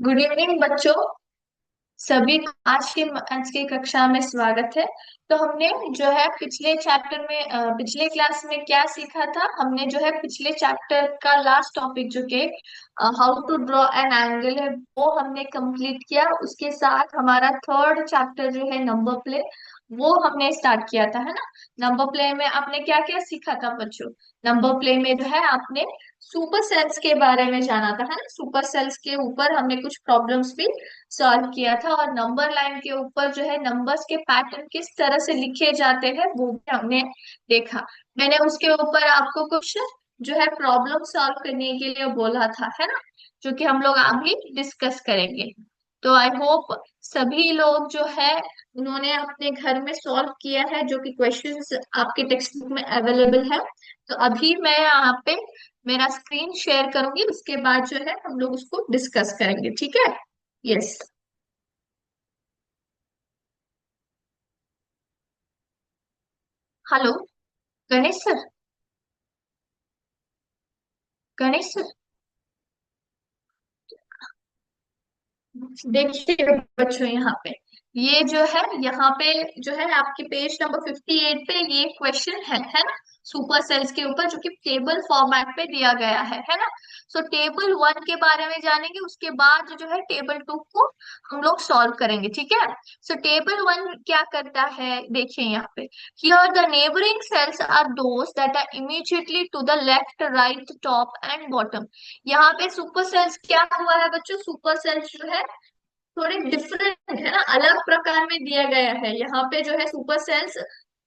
Good evening बच्चों। सभी को आज की कक्षा में स्वागत है। तो हमने जो है पिछले चैप्टर में पिछले क्लास में क्या सीखा था। हमने जो है पिछले चैप्टर का लास्ट टॉपिक जो कि how to draw an angle है वो हमने कंप्लीट किया। उसके साथ हमारा थर्ड चैप्टर जो है नंबर प्ले वो हमने स्टार्ट किया था, है ना। नंबर प्ले में आपने क्या क्या सीखा था बच्चों। नंबर प्ले में जो है आपने सुपर सेल्स के बारे में जाना था, है ना। सुपर सेल्स के ऊपर हमने कुछ प्रॉब्लम्स भी सॉल्व किया था और नंबर लाइन के ऊपर जो है नंबर्स के पैटर्न किस तरह से लिखे जाते हैं वो भी हमने देखा। मैंने उसके ऊपर आपको कुछ जो है प्रॉब्लम सॉल्व करने के लिए बोला था, है ना, जो कि हम लोग आगे डिस्कस करेंगे। तो आई होप सभी लोग जो है उन्होंने अपने घर में सॉल्व किया है, जो कि क्वेश्चंस आपके टेक्स्ट बुक में अवेलेबल है। तो अभी मैं यहाँ पे मेरा स्क्रीन शेयर करूंगी, उसके बाद जो है हम लोग उसको डिस्कस करेंगे, ठीक है। Yes. Hello Ganesh sir. Ganesh sir, देखिए बच्चों यहाँ पे यहाँ पे जो है आपके पेज नंबर 58 पे ये क्वेश्चन है ना। सुपर सेल्स के ऊपर जो कि टेबल फॉर्मेट पे दिया गया है ना। सो टेबल वन के बारे में जानेंगे, उसके बाद जो है टेबल टू को हम लोग सॉल्व करेंगे, ठीक है। सो टेबल वन क्या करता है, देखिए यहाँ पे। Here the neighbouring cells are those that are immediately to the left right top and bottom. यहाँ पे सुपर सेल्स क्या हुआ है बच्चों, सुपर सेल्स जो है थोड़े डिफरेंट है ना, अलग प्रकार में दिया गया है। यहाँ पे जो है सुपर सेल्स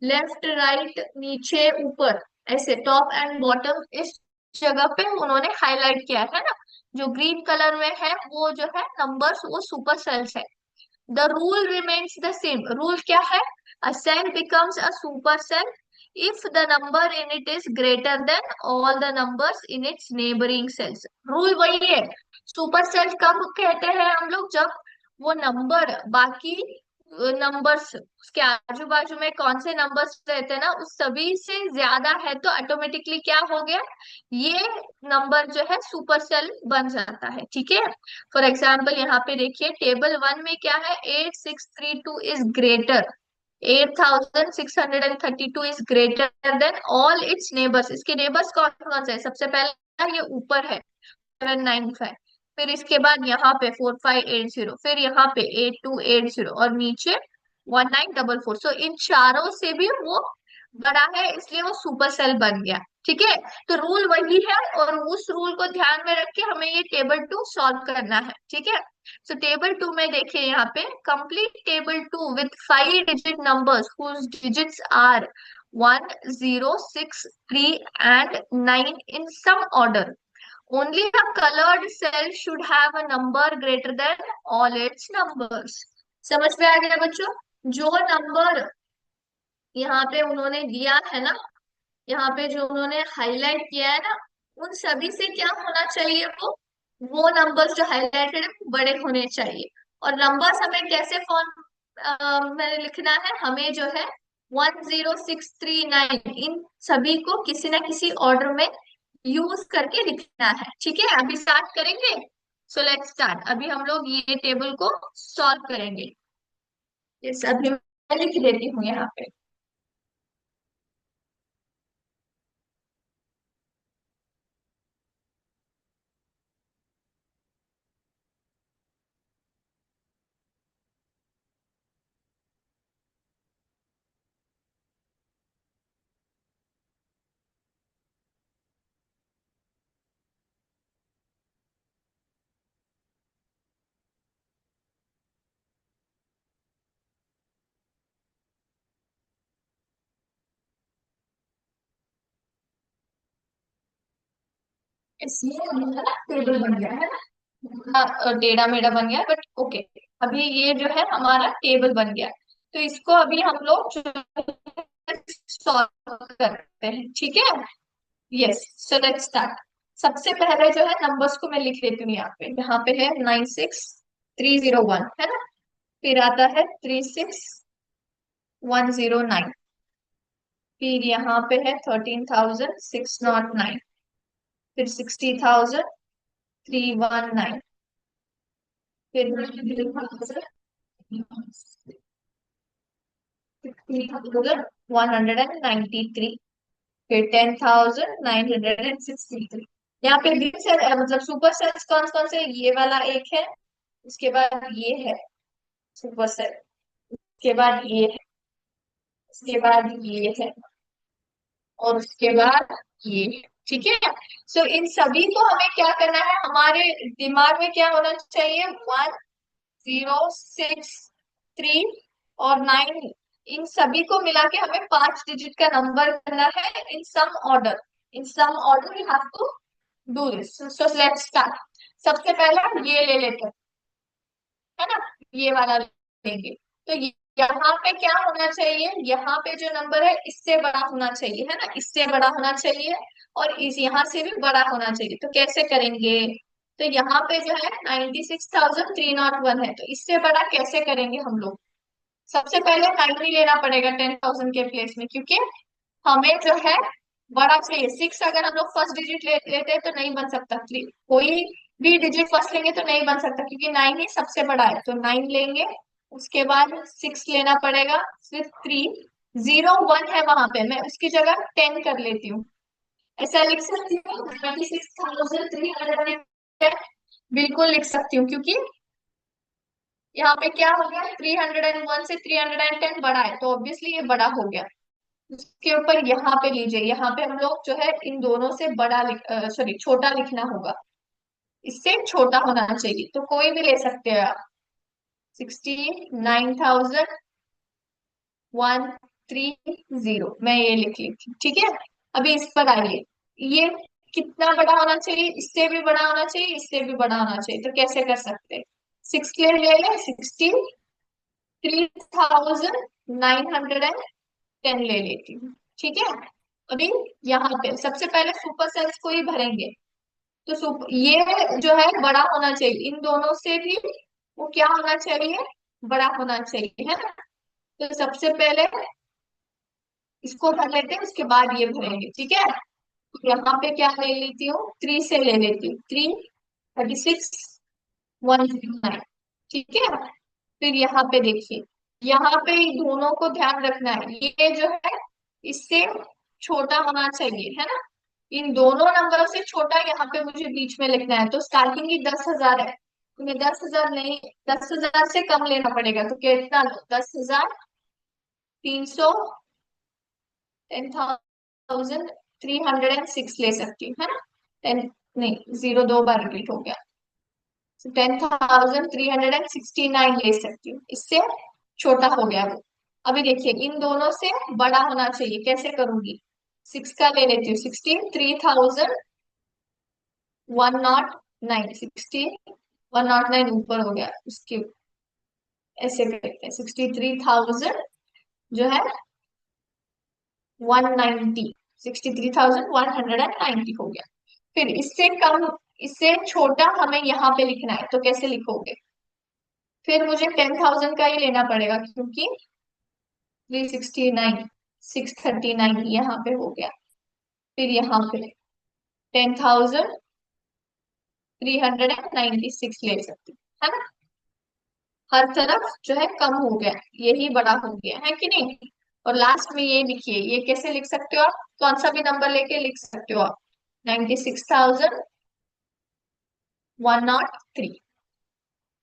लेफ्ट राइट नीचे ऊपर ऐसे टॉप एंड बॉटम इस जगह पे उन्होंने हाईलाइट किया है ना। जो ग्रीन कलर में है वो जो है नंबर्स, वो सुपर सेल्स है। The rule remains the same. Rule क्या है, a cell becomes a super cell if the number in it is greater than all the numbers in its neighboring cells। Rule वही है। Super cell कब कहते हैं हम लोग, जब वो नंबर बाकी नंबर्स उसके आजू बाजू में कौन से नंबर्स रहते हैं ना उस सभी से ज्यादा है, तो ऑटोमेटिकली क्या हो गया, ये नंबर जो है सुपर सेल बन जाता है, ठीक है। फॉर एग्जाम्पल यहाँ पे देखिए टेबल वन में क्या है, 8632 is greater, 8632 is greater than all it's neighbours. इसके नेबर्स कौन कौन से है, सबसे पहला ये ऊपर है 795, फिर इसके बाद यहाँ पे 4580, फिर यहाँ पे 8280 और नीचे 1944। सो इन चारों से भी वो बड़ा है, इसलिए वो सुपर सेल बन गया, ठीक है। तो रूल वही है और उस रूल को ध्यान में रख के हमें ये टेबल टू सॉल्व करना है, ठीक है। सो टेबल टू में देखिए यहाँ पे, complete table two with 5 digit numbers whose digits are 1 0 6 3 and 9 in some order। Only a colored cell should have a number greater than all its numbers। समझ में आ गया बच्चों। जो नंबर यहाँ पे उन्होंने दिया है ना, यहाँ पे जो उन्होंने हाईलाइट किया है ना, उन सभी से क्या होना चाहिए, वो नंबर्स जो हाईलाइटेड है वो बड़े होने चाहिए। और नंबर्स हमें कैसे फॉर्म में लिखना है, हमें जो है 1 0 6 3 9 इन सभी को किसी ना किसी ऑर्डर में यूज करके लिखना है, ठीक है। अभी स्टार्ट करेंगे। सो लेट्स स्टार्ट। अभी हम लोग ये टेबल को सॉल्व करेंगे। यस, अभी मैं लिख देती हूँ यहाँ पे। इसलिए हमारा टेबल बन गया है ना, टेढ़ा मेढ़ा बन गया, बट ओके। अभी ये जो है हमारा टेबल बन गया। तो इसको अभी हम लोग सॉल्व करते हैं, ठीक है। Yes, so let's start. सबसे पहले जो है नंबर्स को मैं लिख लेती हूँ यहाँ पे है 96301, है ना। फिर आता है 36109, फिर यहाँ पे है 13609, फिर 60,319, फिर 193, फिर 10,963। यहाँ पे ग्रीन सेल मतलब सुपर सेल्स कौन कौन से, ये वाला एक है, उसके बाद ये है सुपर सेल, उसके बाद ये है, उसके बाद ये है, और उसके बाद ये है। ठीक है। सो इन सभी को हमें क्या करना है, हमारे दिमाग में क्या होना चाहिए, 1, 0, 6, 3 और 9, इन सभी को मिला के हमें 5 डिजिट का नंबर करना है in some order. In some order we have to do this. So let's start. सबसे पहला ये ले लेते हैं, है ना, ये वाला लेंगे। तो यहाँ पे क्या होना चाहिए, यहाँ पे जो नंबर है इससे बड़ा होना चाहिए, है ना, इससे बड़ा होना चाहिए, और इस यहाँ से भी बड़ा होना चाहिए। तो कैसे करेंगे, तो यहाँ पे जो है 96,301 है, तो इससे बड़ा कैसे करेंगे हम लोग। सबसे पहले 90 लेना पड़ेगा 10,000 के प्लेस में, क्योंकि हमें जो है बड़ा चाहिए। 6 अगर हम लोग फर्स्ट डिजिट लेते हैं तो नहीं बन सकता, कोई भी डिजिट फर्स्ट लेंगे तो नहीं बन सकता, क्योंकि 9 ही सबसे बड़ा है, तो 9 लेंगे। उसके बाद 6 लेना पड़ेगा, फिर 3, 0, 1 है वहां पे, मैं उसकी जगह 10 कर लेती हूँ। ऐसा लिख सकती हूँ 96,310, बिल्कुल लिख सकती हूँ, क्योंकि यहाँ पे क्या हो गया, 301 से 310 बड़ा है, तो ऑब्वियसली ये बड़ा हो गया। उसके ऊपर यहाँ पे लीजिए, यहाँ पे हम लोग जो है इन दोनों से बड़ा सॉरी छोटा लिखना होगा, इससे छोटा होना चाहिए, तो कोई भी ले सकते हैं आप। 69,130, मैं ये लिख लेती हूँ। ठीक है। अभी इस पर आइए, ये कितना बड़ा होना चाहिए, इससे भी बड़ा होना चाहिए, इससे भी बड़ा होना चाहिए, तो कैसे कर सकते हैं। 6 ले लें, 63,910 ले लेती हूँ। ठीक है। अभी यहाँ पे सबसे पहले सुपर सेल्स को ही भरेंगे, तो ये जो है बड़ा होना चाहिए, इन दोनों से भी वो क्या होना चाहिए, बड़ा होना चाहिए, है ना। तो सबसे पहले इसको भर लेते हैं, उसके बाद ये भरेंगे। ठीक है। तो यहाँ पे क्या ले लेती हूँ, 3 से ले लेती हूँ, 3, 36, 109। ठीक है। फिर यहाँ पे देखिए, यहाँ पे इन दोनों को ध्यान रखना है, ये जो है इससे छोटा होना चाहिए, है ना। इन दोनों नंबरों से छोटा यहाँ पे मुझे बीच में लिखना है, तो स्टार्टिंग ही 10,000 है, तो मैं 10,000 नहीं, 10,000 से कम लेना पड़ेगा, तो कितना लो, 10,300, 10,306 ले सकती हूँ, है ना। 10 नहीं, 0 दो बार रिपीट हो गया, 10,369 ले सकती हूँ, इससे छोटा हो गया वो। अभी देखिए इन दोनों से बड़ा होना चाहिए, कैसे करूंगी, 6 का ले लेती हूँ, 63,109, 109 ऊपर हो गया उसके, ऐसे करते हैं, 63,000 जो है 190, 63,190 हो गया। फिर इससे कम, इससे छोटा हमें यहाँ पे लिखना है, तो कैसे लिखोगे, फिर मुझे 10,000 का ही लेना पड़ेगा, क्योंकि 369, 639 यहाँ पे हो गया। फिर यहाँ पे 10,396 ले सकते हैं, है ना। हर तरफ जो है कम हो गया, यही बड़ा हो गया है कि नहीं। और लास्ट में ये लिखिए, ये कैसे लिख सकते हो आप, कौन सा भी नंबर लेके लिख सकते हो आप, 96,103।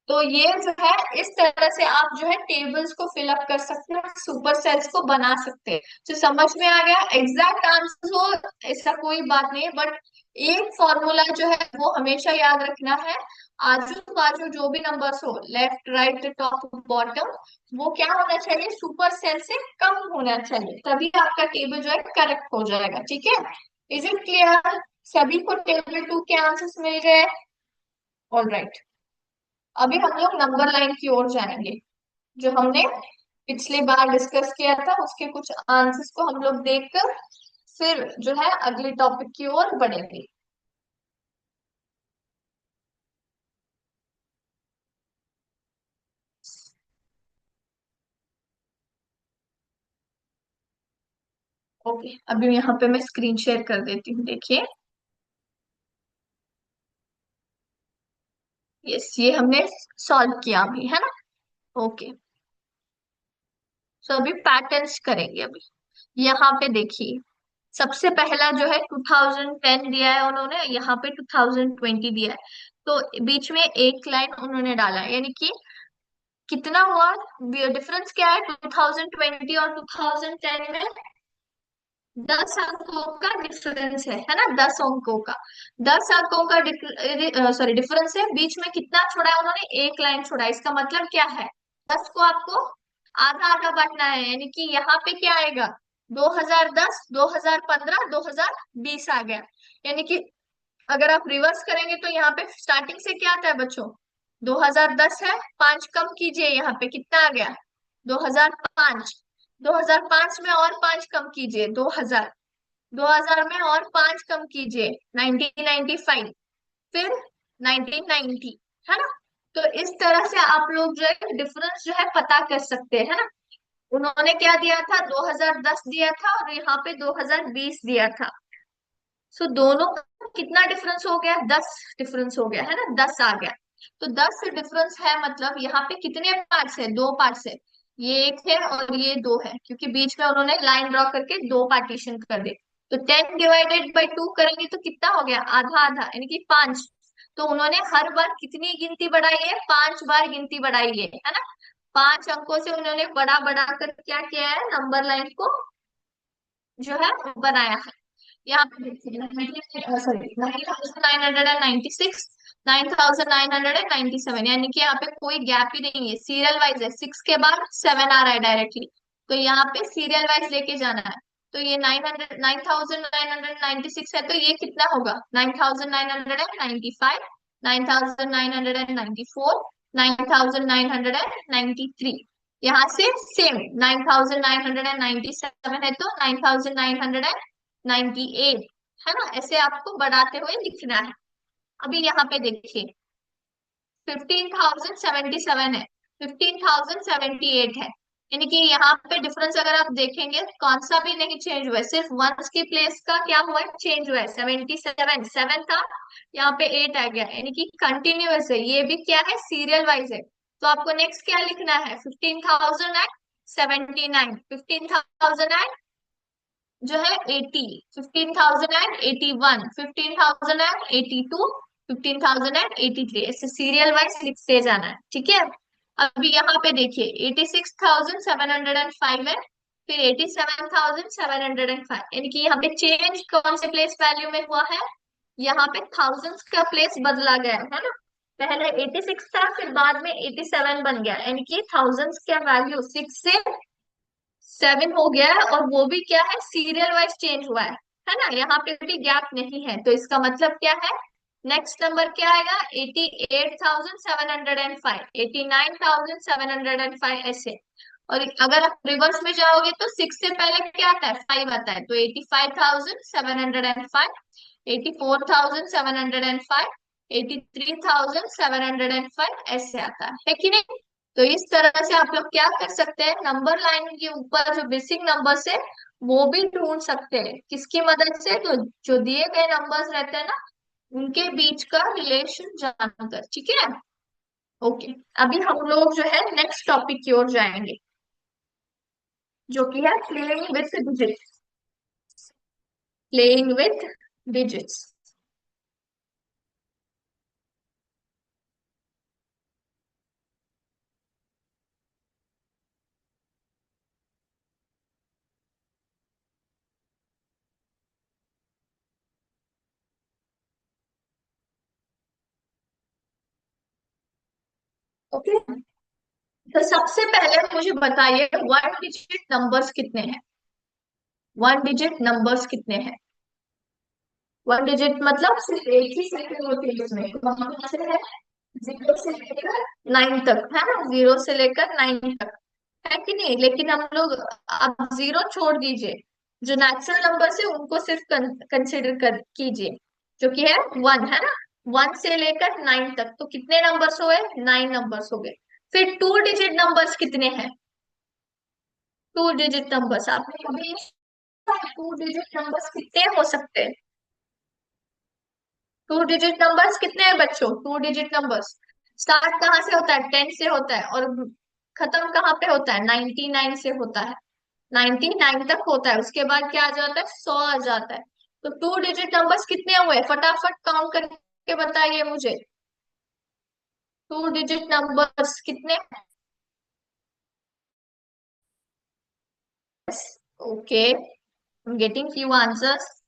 तो ये जो है इस तरह से आप जो है टेबल्स को फिलअप कर सकते हैं, सुपर सेल्स को बना सकते हैं। तो समझ में आ गया, एग्जैक्ट आंसर हो ऐसा कोई बात नहीं है, बट एक फॉर्मूला जो है वो हमेशा याद रखना है, आजू बाजू जो भी नंबर्स हो, लेफ्ट राइट टॉप बॉटम, वो क्या होना चाहिए, सुपर सेल से कम होना चाहिए, तभी आपका टेबल जो है करेक्ट हो जाएगा। ठीक है। इज इट क्लियर, सभी को टेबल 2 के आंसर्स मिल गए। All right. अभी हम लोग नंबर लाइन की ओर जाएंगे, जो हमने पिछली बार डिस्कस किया था, उसके कुछ आंसर्स को हम लोग देखकर फिर जो है अगले टॉपिक की ओर बढ़ेंगे। ओके, अभी यहाँ पे मैं स्क्रीन शेयर कर देती हूँ, देखिए। यस, ये हमने सॉल्व किया अभी, है ना। ओके, सो अभी पैटर्न्स करेंगे अभी। यहाँ पे देखिए, सबसे पहला जो है 2010 दिया है उन्होंने, यहाँ पे 2020 दिया है। तो बीच में एक लाइन उन्होंने डाला है, यानी कि कितना हुआ, डिफरेंस क्या है 2020 और 2010 में? 10 अंकों का डिफरेंस है ना, 10 अंकों का। 10 अंकों का सॉरी डिफरेंस है, बीच में कितना छोड़ा है उन्होंने? एक लाइन छोड़ा है। इसका मतलब क्या है, 10 को आपको आधा आधा बांटना है, यानी कि यहाँ पे क्या आएगा, 2010, 2015, 2020 आ गया। यानी कि अगर आप रिवर्स करेंगे तो यहाँ पे स्टार्टिंग से क्या आता है बच्चों, 2010 है, 5 कम कीजिए, यहाँ पे कितना आ गया, 2005। 2005 में और 5 कम कीजिए, 2000। 2000 में और 5 कम कीजिए, 1995। फिर 1990, है ना। तो इस तरह से आप लोग जो है डिफरेंस जो है पता कर सकते हैं, है ना। उन्होंने क्या दिया था, 2010 दिया था और यहाँ पे 2020 दिया था। सो दोनों का कितना डिफरेंस हो गया, 10 डिफरेंस हो गया, है ना, 10 आ गया। तो 10 डिफरेंस है, मतलब यहाँ पे कितने पार्ट्स है, दो पार्ट्स है। ये एक है और ये दो है, क्योंकि बीच में उन्होंने लाइन ड्रॉ करके दो पार्टीशन कर दे। तो 10 डिवाइडेड बाई 2 करेंगे तो कितना हो गया, आधा आधा, यानी कि 5। तो उन्होंने हर बार कितनी गिनती बढ़ाई है, 5 बार गिनती बढ़ाई है ना। 5 अंकों से उन्होंने बड़ा बड़ा कर क्या किया है, नंबर लाइन को जो है बनाया है। यहाँ पे देखिए, सॉरी, 9,996, 9,997, यानी कि यहाँ पे कोई गैप ही नहीं है, सीरियल वाइज है, 6 के बाद 7 आ रहा है डायरेक्टली। तो यहाँ पे सीरियल वाइज लेके जाना है। तो ये 9,996 है, तो ये कितना होगा, 9,995, 9,994, 9,993। यहाँ से सेम 9,997 है, तो 9,998, है ना। ऐसे आपको बढ़ाते हुए लिखना है। अभी यहाँ पे देखिए, 15,077 है, 15,078 है, यानी कि यहाँ पे डिफरेंस अगर आप देखेंगे कौन सा भी नहीं चेंज हुआ है, सिर्फ वंस की प्लेस का क्या हुआ है, चेंज हुआ है। 77 7 था, यहाँ पे 8 आ गया, यानी कि कंटिन्यूअस है, ये भी क्या है, सीरियल वाइज है। तो आपको नेक्स्ट क्या लिखना है, 15,079, 15,000 जो है 80, 15,081, 15,082, 15,083, ऐसे सीरियल वाइज लिखते जाना है, ठीक है। अभी यहाँ पे देखिए 86,705 है, फिर 87,705, यानी कि यहाँ पे चेंज कौन से प्लेस वैल्यू में हुआ है, यहाँ पे थाउजेंड्स का प्लेस बदला गया है ना। पहले 86 था, फिर बाद में 87 बन गया, यानी कि थाउजेंड्स का वैल्यू 6 से 7 हो गया है, और वो भी क्या है, सीरियल वाइज चेंज हुआ है ना। यहाँ पे भी गैप नहीं है, तो इसका मतलब क्या है, नेक्स्ट नंबर क्या आएगा, 88,705, 89,705, ऐसे। और अगर आप रिवर्स में जाओगे तो 6 से पहले क्या आता है, 5 आता है, तो 85,705, 84,705, 83,705, ऐसे आता है कि नहीं। तो इस तरह से आप लोग क्या कर सकते हैं, नंबर लाइन के ऊपर जो बेसिक नंबर्स है वो भी ढूंढ सकते हैं, किसकी मदद से, तो जो दिए गए नंबर्स रहते हैं ना, उनके बीच का रिलेशन जानकर, ठीक है। ओके, अभी हम लोग जो है नेक्स्ट टॉपिक की ओर जाएंगे, जो कि है playing with digits. Playing with digits. Okay, तो सबसे पहले मुझे बताइए, 1 डिजिट नंबर्स कितने हैं, 1 डिजिट नंबर्स कितने हैं। 1 डिजिट मतलब सिर्फ एक ही सेकंड होती है इसमें, तो वहां पे से है 0 से लेकर 9 तक, है ना, 0 से लेकर 9 तक, है कि नहीं। लेकिन हम लोग अब 0 छोड़ दीजिए, जो नेचुरल नंबर है उनको सिर्फ कंसिडर कर कीजिए, जो कि है 1, है ना। 1 से लेकर 9 तक, तो कितने नंबर्स हो गए, 9 नंबर्स हो गए। फिर 2 डिजिट नंबर्स कितने हैं, 2 डिजिट नंबर्स आपने कभी 2 डिजिट नंबर्स कितने हो सकते हैं, 2 डिजिट नंबर्स कितने हैं बच्चों, 2 डिजिट नंबर्स। स्टार्ट कहाँ से होता है? 10 से होता है, और खत्म कहाँ पे होता है? 99 से होता है। 99 तक होता है, उसके बाद क्या आ जाता है? 100 आ जाता है। तो टू डिजिट नंबर्स कितने हुए? फटाफट काउंट करके बताइए मुझे। टू डिजिट नंबर्स कितने? Okay, getting few answers.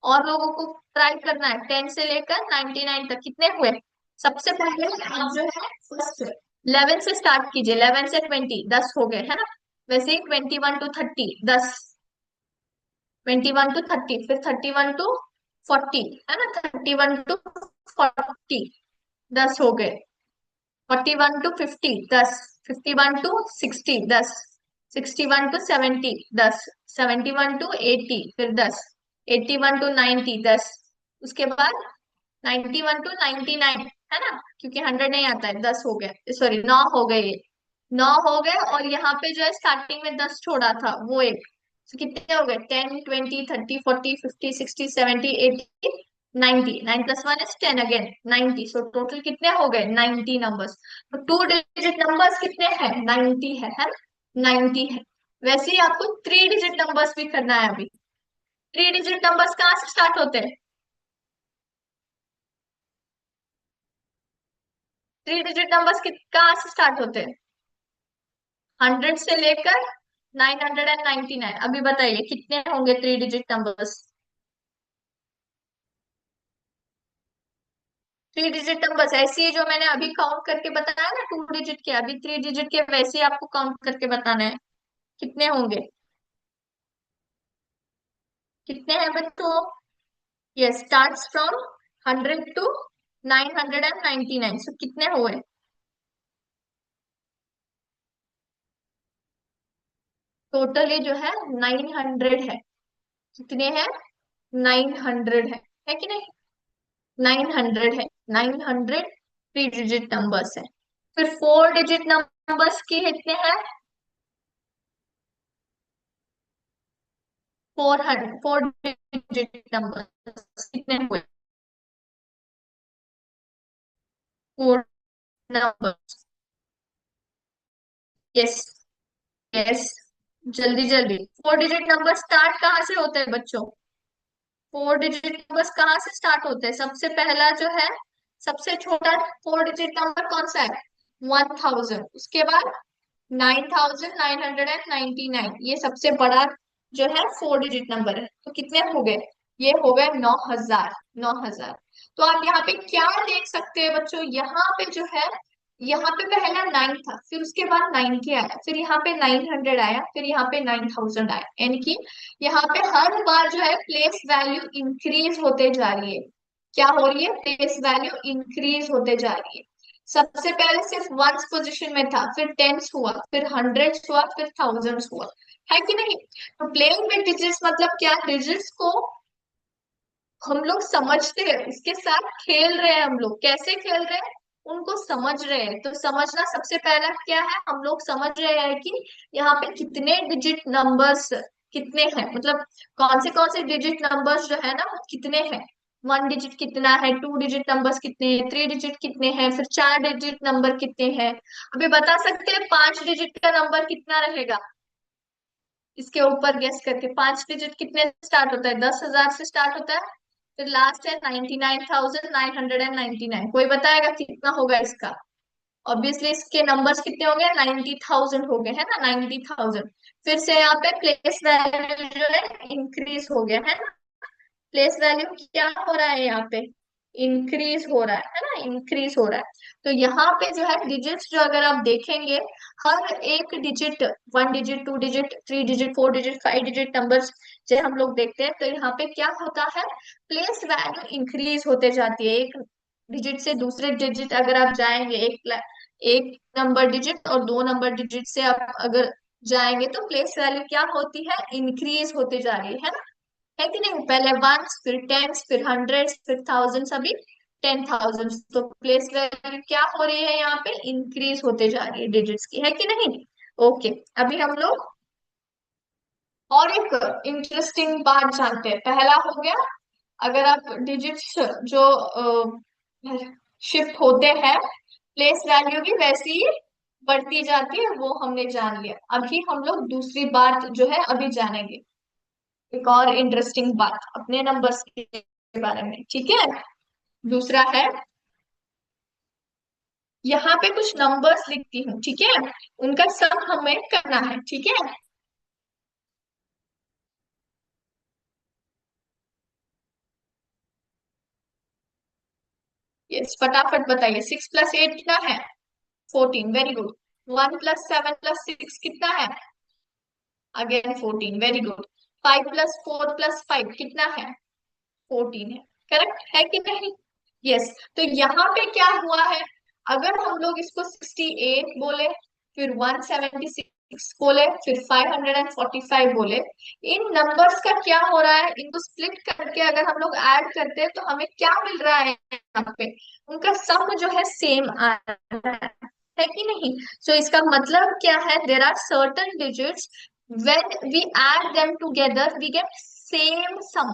और लोगों को ट्राई करना है। 10 से लेकर 99 तक कितने हुए? सबसे पहले आप जो है फर्स्ट 11 से स्टार्ट कीजिए। 11 से 20, 10 हो गए, है ना? वैसे ही 21 to 30, 10। 21 to 30, फिर 31 to 40, है ना? 31 to 40, 10 हो गए। 41 to 50, 10। 51 to 60, 10। 61 to 70, 10। 71 to 80, फिर 10। 81 to 90, 10। उसके बाद 91 to 99, है ना? क्योंकि 100 नहीं आता है, 10 हो गए, सॉरी 9 हो गए ये। 9 हो गए, और यहाँ पे जो है स्टार्टिंग में 10 छोड़ा था वो एक। तो कितने हो गए? 10, 20, 30, 40, 50, 60, 70, 80, 90। 9 + 1 is 10 अगेन, 90। सो टोटल कितने हो गए? 90 नंबर्स। तो टू डिजिट नंबर्स कितने हैं? 90 है ना? 90 है। वैसे ही आपको थ्री डिजिट नंबर्स भी करना है अभी। थ्री डिजिट नंबर्स कहाँ से स्टार्ट होते हैं? थ्री डिजिट नंबर्स कहाँ से स्टार्ट होते हैं? 100 से लेकर 999। अभी बताइए कितने होंगे three digit numbers? Three digit numbers ऐसे ही जो मैंने अभी काउंट करके बताया ना, टू डिजिट के, अभी थ्री डिजिट के वैसे ही आपको काउंट करके बताना है। कितने होंगे? कितने हैं बच्चों? ये स्टार्ट्स फ्रॉम 100 to 999। सो कितने हुए? टोटल ये जो है 900 है। कितने हैं? 900 है कि नहीं? 900 है। 900 थ्री डिजिट नंबर्स है। फिर फोर डिजिट नंबर्स के कितने हैं? 400 फोर डिजिट नंबर्स कितने हुए? Four numbers. यस, यस, जल्दी जल्दी। फोर डिजिट नंबर स्टार्ट कहाँ से होते हैं बच्चों? फोर डिजिट नंबर्स कहाँ से स्टार्ट होते हैं? सबसे पहला जो है, सबसे छोटा फोर डिजिट नंबर कौन सा है? 1000। उसके बाद 9999, ये सबसे बड़ा जो है फोर डिजिट नंबर है। तो कितने हो गए? ये हो गए 9000। 9000। तो आप यहाँ पे क्या देख सकते हैं बच्चों? यहाँ पे जो है, यहाँ पे पहला 9 था, फिर उसके बाद 90 आया, फिर यहाँ पे 900 आया, फिर यहाँ पे 9000 आया। यानी कि यहाँ पे हर बार जो है प्लेस वैल्यू इंक्रीज होते जा रही है। क्या हो रही है? प्लेस वैल्यू इंक्रीज होते जा रही है। सबसे पहले सिर्फ वंस पोजीशन में था, फिर टेंस हुआ, फिर हंड्रेड्स हुआ, फिर थाउजेंड्स हुआ, है कि नहीं? तो प्लेइंग विद डिजिट्स मतलब क्या? डिजिट्स को हम लोग समझते हैं, उसके साथ खेल रहे हैं। हम लोग कैसे खेल रहे हैं? उनको समझ रहे हैं। तो समझना सबसे पहला क्या है? हम लोग समझ रहे हैं कि यहाँ पे कितने डिजिट नंबर्स कितने हैं, मतलब कौन से डिजिट नंबर्स जो है ना वो कितने हैं। वन डिजिट कितना है, टू डिजिट नंबर्स कितने हैं, थ्री डिजिट कितने हैं, फिर चार डिजिट नंबर कितने हैं। अभी बता सकते हैं पांच डिजिट का नंबर कितना रहेगा? इसके ऊपर गेस करके, पांच डिजिट कितने से स्टार्ट होता है? 10,000 से स्टार्ट होता है। फिर लास्ट है 99,999। कोई बताएगा कितना होगा इसका? ऑब्वियसली इसके नंबर्स कितने हो गए? 90,000 हो गए, है ना? 90,000। फिर से यहाँ पे प्लेस वैल्यू जो है इंक्रीज हो गया, है ना? प्लेस वैल्यू क्या हो रहा है यहाँ पे? इंक्रीज हो रहा है ना? इंक्रीज हो रहा है। तो यहाँ पे जो है डिजिट्स जो अगर आप देखेंगे, हर एक digit, one digit, two digit, three digit, four digit, five digit numbers जब हम लोग देखते हैं तो यहाँ पे क्या होता है? प्लेस वैल्यू इंक्रीज होते जाती है। एक डिजिट से दूसरे डिजिट अगर आप जाएंगे, एक नंबर डिजिट और दो नंबर डिजिट से आप अगर जाएंगे तो प्लेस वैल्यू क्या होती है? इंक्रीज होते जा रही है कि नहीं? पहले वंस, फिर टेंस, फिर हंड्रेड्स, फिर थाउजेंड्स, अभी 10,000। तो प्लेस वैल्यू क्या हो रही है? यहाँ पे इंक्रीज होते जा रही है डिजिट्स की, है कि नहीं? ओके, अभी हम लोग और एक इंटरेस्टिंग बात जानते हैं। पहला हो गया, अगर आप डिजिट्स जो शिफ्ट होते हैं प्लेस वैल्यू भी वैसी ही बढ़ती जाती है, वो हमने जान लिया। अभी हम लोग दूसरी बात जो है अभी जानेंगे, एक और इंटरेस्टिंग बात अपने नंबर्स के बारे में, ठीक है। दूसरा है, यहाँ पे कुछ नंबर्स लिखती हूँ, ठीक है, उनका सम हमें करना है, ठीक है। यस, फटाफट बताइए। 6 + 8 कितना है? 14, वेरी गुड। 1 + 7 + 6 कितना है? Again 14, very good. 5 + 4 + 5 कितना है? 14 है। करेक्ट है कि नहीं? यस। तो यहाँ पे क्या हुआ है, अगर हम लोग इसको 68 बोले, फिर 176 बोले, फिर 545 बोले, इन नंबर्स का क्या हो रहा है, इनको स्प्लिट करके अगर हम लोग ऐड करते हैं तो हमें क्या मिल रहा है यहाँ पे, उनका सम जो है सेम आ रहा है कि नहीं। सो इसका मतलब क्या है, there are certain digits when we add them together we get same sum.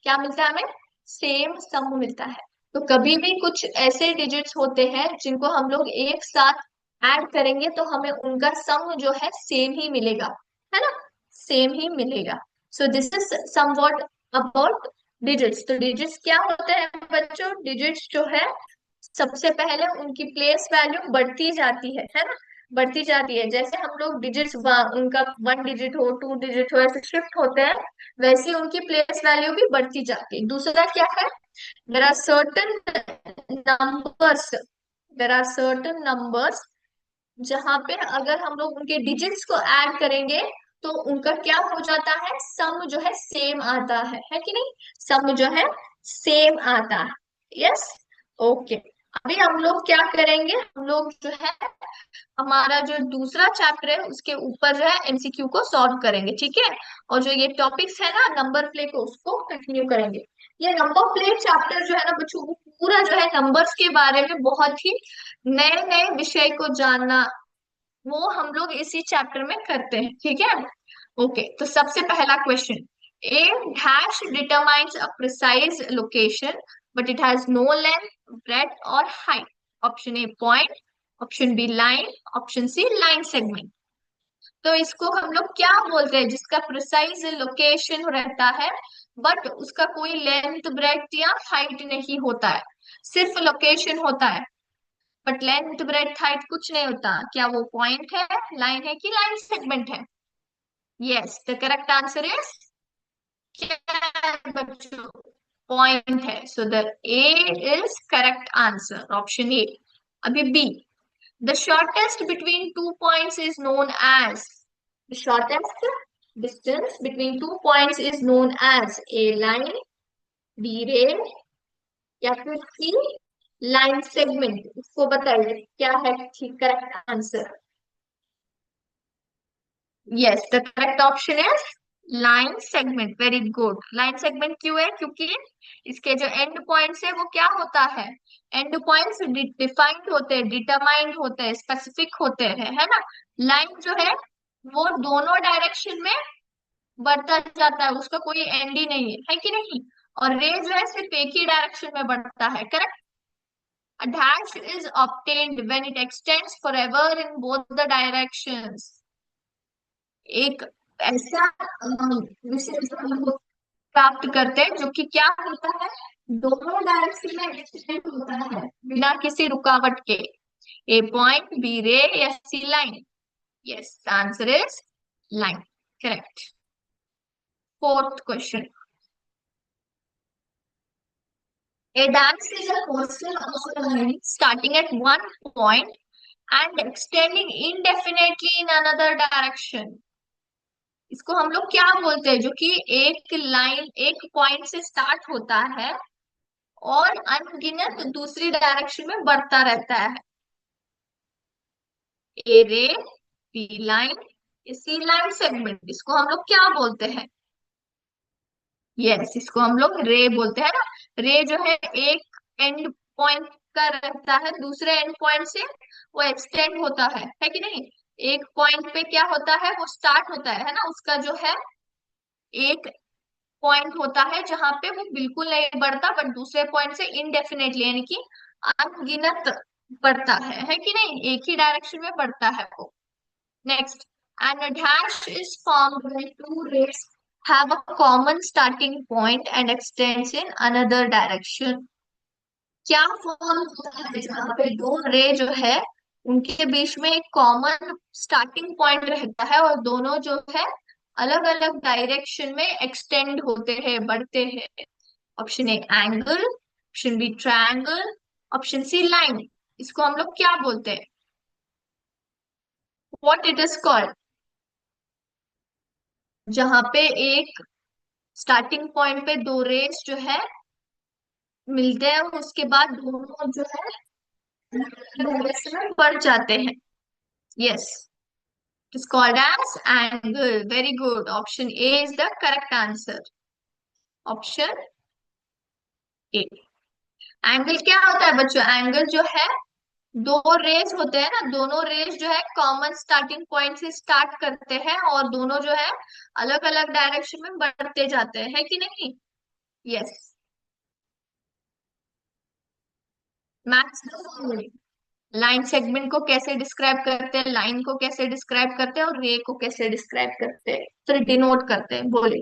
क्या मिलता है हमें? सेम सम मिलता है। तो कभी भी कुछ ऐसे डिजिट्स होते हैं जिनको हम लोग एक साथ ऐड करेंगे तो हमें उनका सम जो है सेम ही मिलेगा, है ना, सेम ही मिलेगा। So this is somewhat about digits. तो डिजिट्स क्या होते हैं बच्चों? डिजिट्स जो है सबसे पहले उनकी प्लेस वैल्यू बढ़ती जाती है ना, बढ़ती जाती है। जैसे हम लोग डिजिट्स उनका 1 डिजिट हो, 2 डिजिट हो, ऐसे शिफ्ट होते हैं, वैसे उनकी प्लेस वैल्यू भी बढ़ती जाती है। दूसरा क्या है, there are certain numbers there are certain numbers जहां पे अगर हम लोग उनके डिजिट्स को ऐड करेंगे तो उनका क्या हो जाता है, सम जो है सेम आता है कि नहीं, सम जो है सेम आता है। Yes, okay. अभी हम लोग क्या करेंगे, हम लोग जो है हमारा जो दूसरा चैप्टर है उसके ऊपर जो है एमसीक्यू को सॉल्व करेंगे, ठीक है। और जो ये टॉपिक्स है ना नंबर प्ले को, उसको कंटिन्यू करेंगे। ये नंबर प्ले चैप्टर जो है ना बच्चों, वो पूरा जो है नंबर्स के बारे में बहुत ही नए नए विषय को जानना, वो हम लोग इसी चैप्टर में करते हैं, ठीक है। ओके, तो सबसे पहला question, a dash determines a precise location but it has no length, breadth और height. Option A point, option B line, option C line segment. तो इसको हम लोग क्या बोलते हैं, जिसका प्रिसाइज लोकेशन रहता है बट उसका कोई लेंथ ब्रेथ या हाइट नहीं होता है, सिर्फ लोकेशन होता है, बट लेंथ ब्रेथ हाइट कुछ नहीं होता, क्या वो पॉइंट है, लाइन है कि लाइन सेगमेंट है? Yes, the correct answer is क्या है बच्चों? पॉइंट है। So the A is correct answer, option A. अभी B, the shortest between two points is known as, the shortest distance between two points is known as a line, B ray, या फिर सी line segment. इसको बताइए क्या है ठीक correct answer. Yes, the correct option is line segment, very good. Line segment क्यों है? क्योंकि इसके जो एंड पॉइंट्स है वो क्या होता है, एंड पॉइंट्स डिफाइंड होते हैं, डिटरमाइंड होते हैं, स्पेसिफिक होते हैं, है ना। लाइन जो है वो दोनों डायरेक्शन में बढ़ता जाता है, उसका कोई एंड ही नहीं है कि नहीं। और रे जो है सिर्फ एक ही डायरेक्शन में बढ़ता है, correct. A dash is obtained when it extends forever in both the directions. एक ऐसा विषय जो हम लोग प्राप्त करते हैं जो कि क्या होता है, दोनों डायरेक्शन में एक्सटेंड होता है बिना किसी रुकावट के। ए पॉइंट, बी रे, या C line. Yes, answer is line, correct. Fourth question, a dash is a portion of a line starting at one point and extending indefinitely in another direction. इसको हम लोग क्या बोलते हैं, जो कि एक लाइन एक पॉइंट से स्टार्ट होता है और अनगिनत दूसरी डायरेक्शन में बढ़ता रहता है। ए रे, बी लाइन, सी लाइन सेगमेंट, इसको हम लोग क्या बोलते हैं? यस, इसको हम लोग रे बोलते हैं ना। रे जो है एक एंड पॉइंट का रहता है, दूसरे एंड पॉइंट से वो एक्सटेंड होता है कि नहीं। एक पॉइंट पे क्या होता है, वो स्टार्ट होता है ना, उसका जो है एक पॉइंट होता है जहां पे वो बिल्कुल नहीं बढ़ता, बट दूसरे पॉइंट से इनडेफिनेटली यानी कि अनगिनत बढ़ता है कि नहीं, एक ही डायरेक्शन में बढ़ता है वो। Next, and a dash is formed when two rays have a common starting point and extends in another direction। क्या फॉर्म होता है जहाँ पे दो रे जो है उनके बीच में एक कॉमन स्टार्टिंग पॉइंट रहता है और दोनों जो है अलग अलग डायरेक्शन में एक्सटेंड होते हैं, बढ़ते हैं। Option A angle, option B triangle, option C line. इसको हम लोग क्या बोलते हैं, व्हाट इट इज कॉल्ड? जहां पे एक स्टार्टिंग पॉइंट पे दो रेस जो है मिलते हैं और उसके बाद दोनों जो है डायरेक्शन में बढ़ जाते हैं। Yes, it is called as angle. Very good, option A is the correct answer. Option A. Angle क्या होता है बच्चों? एंगल जो है, दो रेस होते हैं ना, दोनों रेस जो है कॉमन स्टार्टिंग पॉइंट से स्टार्ट करते हैं और दोनों जो है अलग अलग डायरेक्शन में बढ़ते जाते हैं, है कि नहीं? यस। मैथ्स लाइन सेगमेंट को कैसे डिस्क्राइब करते हैं, लाइन को कैसे डिस्क्राइब करते हैं और रे को कैसे डिस्क्राइब करते हैं, फिर डिनोट करते हैं, बोले।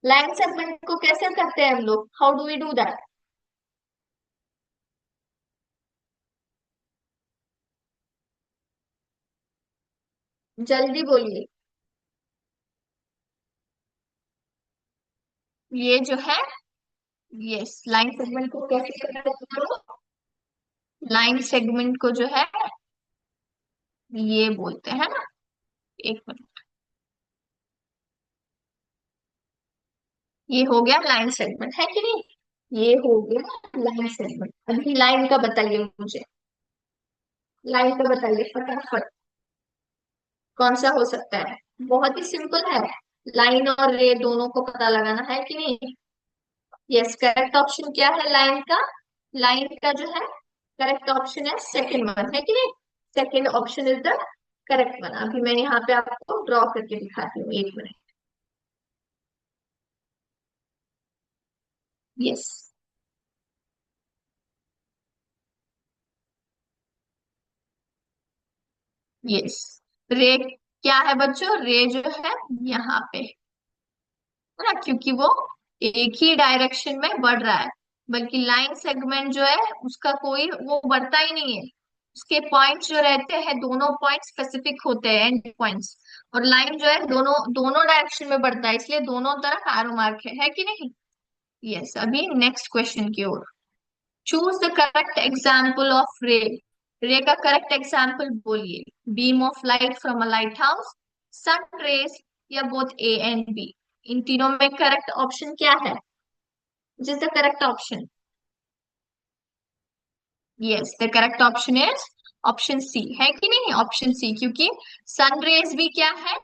लाइन सेगमेंट को कैसे करते हैं हम लोग, how do we do that? जल्दी बोलिए। ये जो है, यस, लाइन सेगमेंट को कैसे करते हैं हम लोग? लाइन सेगमेंट को जो है ये बोलते हैं ना, एक मिनट, ये हो गया लाइन सेगमेंट, है कि नहीं? ये हो गया लाइन सेगमेंट। अभी लाइन का बताइए मुझे, लाइन का बताइए फटाफट, कौन सा हो सकता है? बहुत ही सिंपल है, लाइन और रे दोनों को पता लगाना है कि नहीं? यस, करेक्ट ऑप्शन क्या है लाइन का? लाइन का जो है करेक्ट ऑप्शन है सेकंड वन, है कि नहीं? Second option is the correct one. अभी मैं यहाँ पे आपको ड्रॉ करके दिखाती हूँ, एक मिनट। Yes, yes. रे क्या है बच्चों? रे जो है यहाँ पे, है ना, क्योंकि वो एक ही डायरेक्शन में बढ़ रहा है। बल्कि लाइन सेगमेंट जो है उसका कोई वो बढ़ता ही नहीं है, उसके पॉइंट्स जो रहते हैं दोनों पॉइंट स्पेसिफिक होते हैं, एंड पॉइंट्स। और लाइन जो है दोनों दोनों डायरेक्शन में बढ़ता है, इसलिए दोनों तरफ एरो मार्क है कि नहीं? यस, अभी नेक्स्ट क्वेश्चन की ओर। Choose the correct example of ray. Ray का करेक्ट एग्जाम्पल बोलिए। Beam of light from a lighthouse, sun rays, या बोथ ए एंड बी। इन तीनों में करेक्ट ऑप्शन क्या है? Which is the correct option? Yes, the correct option is option C, है कि नहीं? ऑप्शन सी, क्योंकि सन रेज भी क्या है,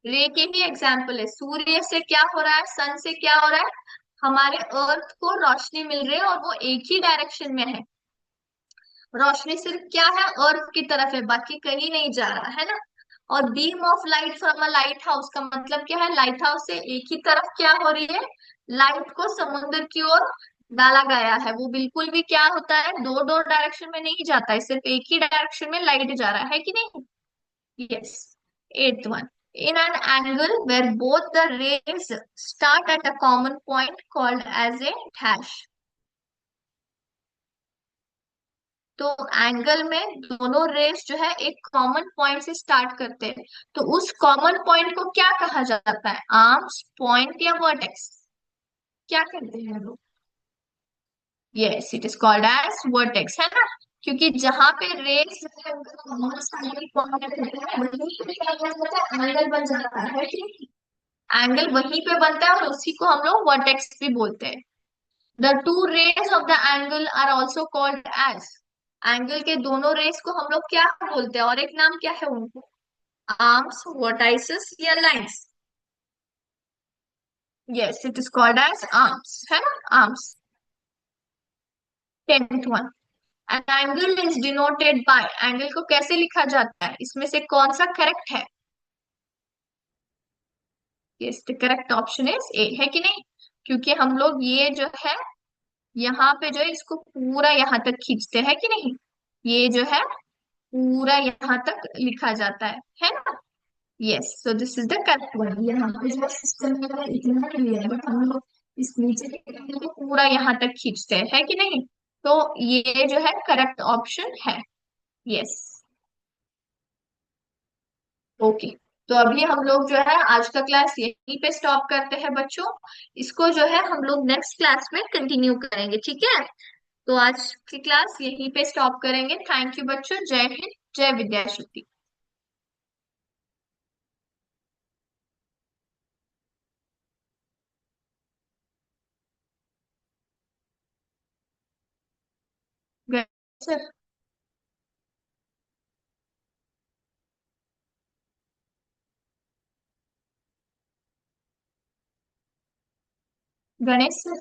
रे के ही एग्जाम्पल है। सूर्य से क्या हो रहा है, सन से क्या हो रहा है, हमारे अर्थ को रोशनी मिल रही है और वो एक ही डायरेक्शन में है। रोशनी सिर्फ क्या है, अर्थ की तरफ है, बाकी कहीं नहीं जा रहा है ना। और beam of light from a light house का मतलब क्या है, लाइट हाउस से एक ही तरफ क्या हो रही है, लाइट को समुद्र की ओर डाला गया है। वो बिल्कुल भी क्या होता है, दो दो डायरेक्शन में नहीं जाता है, सिर्फ एक ही डायरेक्शन में लाइट जा रहा है कि नहीं? Yes. Eighth one, in an angle where both the rays start at a common point called as a dash। तो एंगल में दोनों रेस जो है एक कॉमन पॉइंट से स्टार्ट करते हैं, तो उस कॉमन पॉइंट को क्या कहा जाता है, आर्म्स, पॉइंट या वर्टेक्स? क्या कहते हैं लोग? Yes, it is called as vertex, है ना। क्योंकि जहां पे रेस कॉमन स्टार्टिंग पॉइंट रहता है वहीं पे क्या बन जाता है, एंगल बन जाता है कि एंगल वहीं पे बनता है और उसी को हम लोग वर्टेक्स भी बोलते हैं। The two rays of the angle are also called as. Angle के दोनों रेस को हम लोग क्या बोलते हैं, और एक नाम क्या है उनको? आर्म्स, वर्टाइसेस या lines? Yes, it is called as arms, है ना, arms. Tenth one, an angle is denoted by. Angle को कैसे लिखा जाता है, इसमें से कौन सा करेक्ट है? Yes, the correct option is a, है कि नहीं? क्योंकि हम लोग ये जो है यहाँ पे जो है इसको पूरा यहाँ तक खींचते हैं कि नहीं? ये जो है पूरा यहाँ तक लिखा जाता है ना। Yes, so this is the correct one. यहाँ पे जो सिस्टम में है इतना क्लियर है, बट हम लोग इस नीचे के एरिया को पूरा यहाँ तक खींचते हैं, है कि नहीं। तो ये जो है करेक्ट ऑप्शन है। यस। ओके। तो अभी हम लोग जो है आज का क्लास यहीं पे स्टॉप करते हैं बच्चों। इसको जो है हम लोग नेक्स्ट क्लास में कंटिन्यू करेंगे, ठीक है। तो आज की क्लास यहीं पे स्टॉप करेंगे। थैंक यू बच्चों। जय हिंद, जय विद्या शक्ति। गणेश गणेश सर।